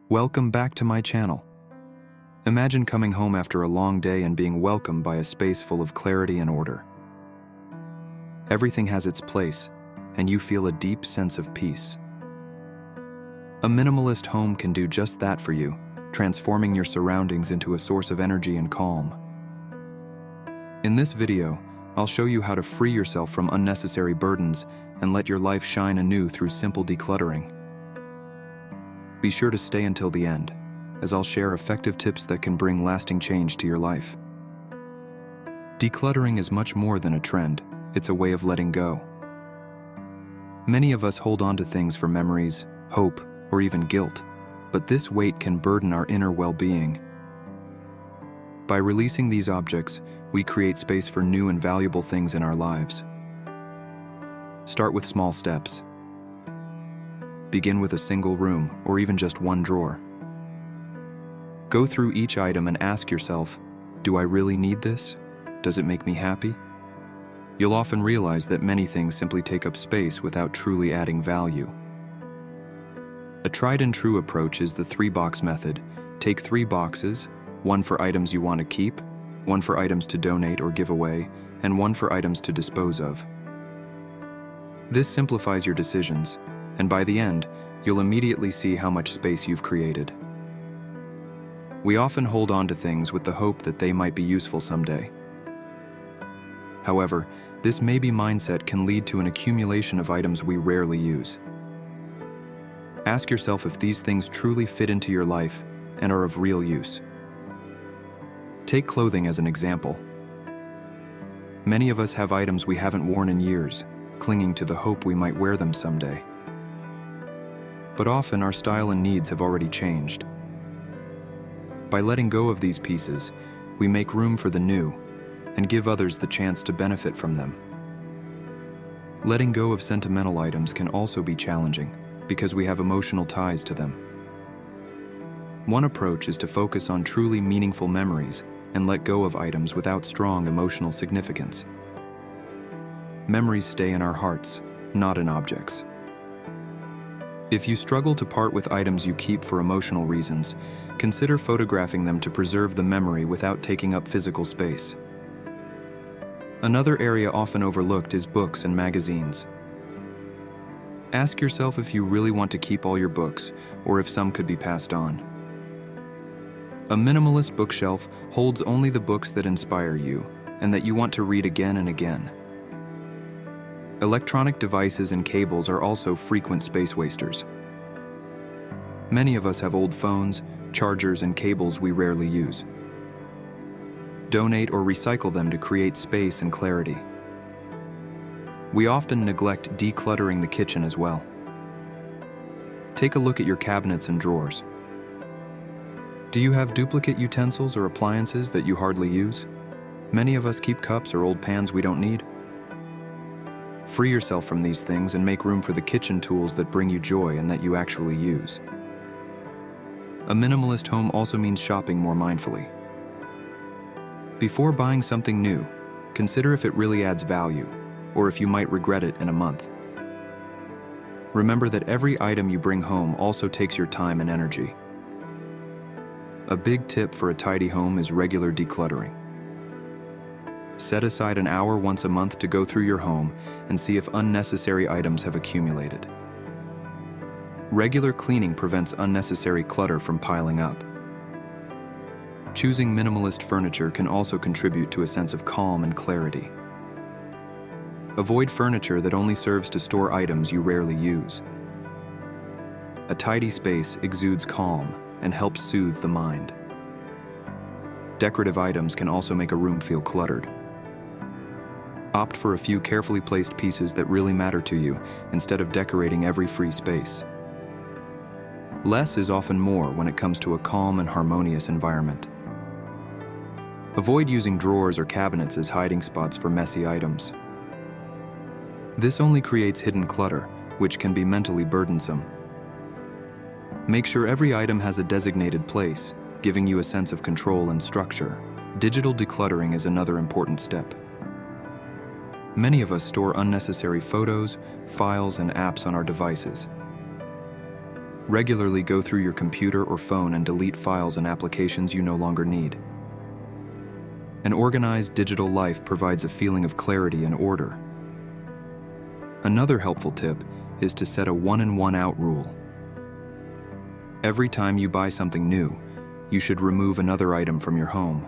Welcome back to my channel. Imagine coming home after a long day and being welcomed by a space full of clarity and order. Everything has its place, and you feel a deep sense of peace. A minimalist home can do just that for you, transforming your surroundings into a source of energy and calm. In this video, I'll show you how to free yourself from unnecessary burdens and let your life shine anew through simple decluttering. Be sure to stay until the end, as I'll share effective tips that can bring lasting change to your life. Decluttering is much more than a trend, it's a way of letting go. Many of us hold on to things for memories, hope, or even guilt, but this weight can burden our inner well-being. By releasing these objects, we create space for new and valuable things in our lives. Start with small steps. Begin with a single room, or even just one drawer. Go through each item and ask yourself, do I really need this? Does it make me happy? You'll often realize that many things simply take up space without truly adding value. A tried and true approach is the 3-box method. Take 3 boxes, one for items you want to keep, one for items to donate or give away, and one for items to dispose of. This simplifies your decisions, and by the end, you'll immediately see how much space you've created. We often hold on to things with the hope that they might be useful someday. However, this maybe mindset can lead to an accumulation of items we rarely use. Ask yourself if these things truly fit into your life and are of real use. Take clothing as an example. Many of us have items we haven't worn in years, clinging to the hope we might wear them someday. But often our style and needs have already changed. By letting go of these pieces, we make room for the new and give others the chance to benefit from them. Letting go of sentimental items can also be challenging because we have emotional ties to them. One approach is to focus on truly meaningful memories and let go of items without strong emotional significance. Memories stay in our hearts, not in objects. If you struggle to part with items you keep for emotional reasons, consider photographing them to preserve the memory without taking up physical space. Another area often overlooked is books and magazines. Ask yourself if you really want to keep all your books, or if some could be passed on. A minimalist bookshelf holds only the books that inspire you and that you want to read again and again. Electronic devices and cables are also frequent space wasters. Many of us have old phones, chargers, and cables we rarely use. Donate or recycle them to create space and clarity. We often neglect decluttering the kitchen as well. Take a look at your cabinets and drawers. Do you have duplicate utensils or appliances that you hardly use? Many of us keep cups or old pans we don't need. Free yourself from these things and make room for the kitchen tools that bring you joy and that you actually use. A minimalist home also means shopping more mindfully. Before buying something new, consider if it really adds value, or if you might regret it in a month. Remember that every item you bring home also takes your time and energy. A big tip for a tidy home is regular decluttering. Set aside an hour once a month to go through your home and see if unnecessary items have accumulated. Regular cleaning prevents unnecessary clutter from piling up. Choosing minimalist furniture can also contribute to a sense of calm and clarity. Avoid furniture that only serves to store items you rarely use. A tidy space exudes calm and helps soothe the mind. Decorative items can also make a room feel cluttered. Opt for a few carefully placed pieces that really matter to you instead of decorating every free space. Less is often more when it comes to a calm and harmonious environment. Avoid using drawers or cabinets as hiding spots for messy items. This only creates hidden clutter, which can be mentally burdensome. Make sure every item has a designated place, giving you a sense of control and structure. Digital decluttering is another important step. Many of us store unnecessary photos, files, and apps on our devices. Regularly go through your computer or phone and delete files and applications you no longer need. An organized digital life provides a feeling of clarity and order. Another helpful tip is to set a one-in, one-out rule. Every time you buy something new, you should remove another item from your home.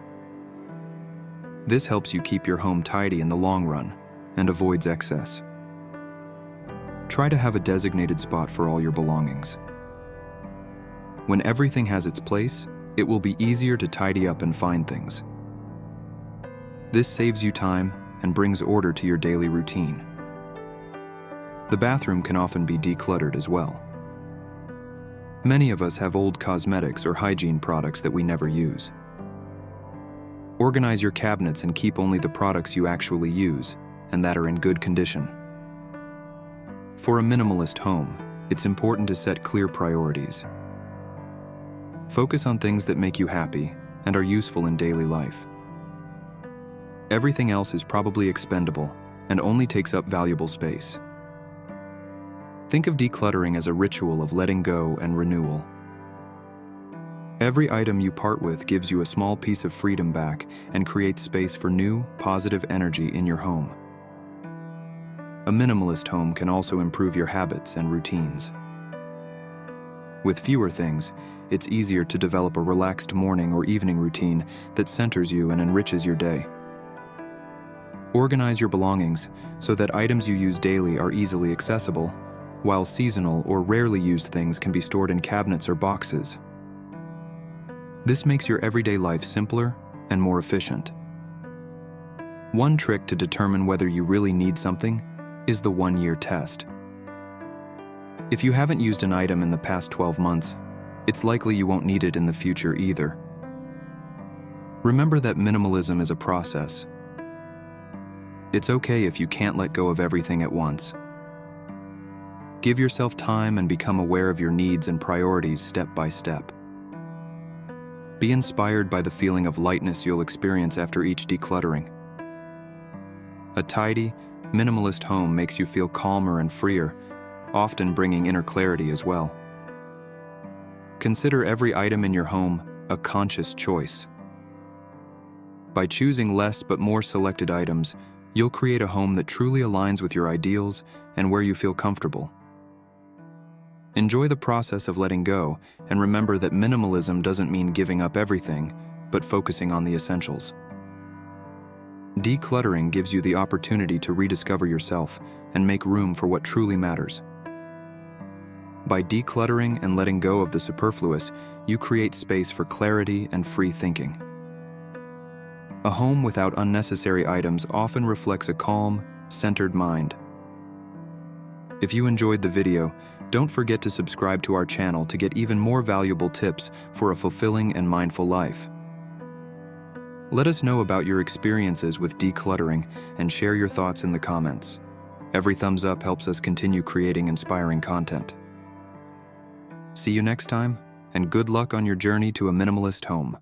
This helps you keep your home tidy in the long run and avoids excess. Try to have a designated spot for all your belongings. When everything has its place, it will be easier to tidy up and find things. This saves you time and brings order to your daily routine. The bathroom can often be decluttered as well. Many of us have old cosmetics or hygiene products that we never use. Organize your cabinets and keep only the products you actually use and that are in good condition. For a minimalist home, it's important to set clear priorities. Focus on things that make you happy and are useful in daily life. Everything else is probably expendable and only takes up valuable space. Think of decluttering as a ritual of letting go and renewal. Every item you part with gives you a small piece of freedom back and creates space for new, positive energy in your home. A minimalist home can also improve your habits and routines. With fewer things, it's easier to develop a relaxed morning or evening routine that centers you and enriches your day. Organize your belongings so that items you use daily are easily accessible, while seasonal or rarely used things can be stored in cabinets or boxes. This makes your everyday life simpler and more efficient. One trick to determine whether you really need something is the 1-year test. If you haven't used an item in the past 12 months, it's likely you won't need it in the future either. Remember that minimalism is a process. It's okay if you can't let go of everything at once. Give yourself time and become aware of your needs and priorities step by step. Be inspired by the feeling of lightness you'll experience after each decluttering. A tidy, minimalist home makes you feel calmer and freer, often bringing inner clarity as well. Consider every item in your home a conscious choice. By choosing less but more selected items, you'll create a home that truly aligns with your ideals and where you feel comfortable. Enjoy the process of letting go, and remember that minimalism doesn't mean giving up everything, but focusing on the essentials. Decluttering gives you the opportunity to rediscover yourself and make room for what truly matters. By decluttering and letting go of the superfluous, you create space for clarity and free thinking. A home without unnecessary items often reflects a calm, centered mind. If you enjoyed the video, don't forget to subscribe to our channel to get even more valuable tips for a fulfilling and mindful life. Let us know about your experiences with decluttering and share your thoughts in the comments. Every thumbs up helps us continue creating inspiring content. See you next time, and good luck on your journey to a minimalist home.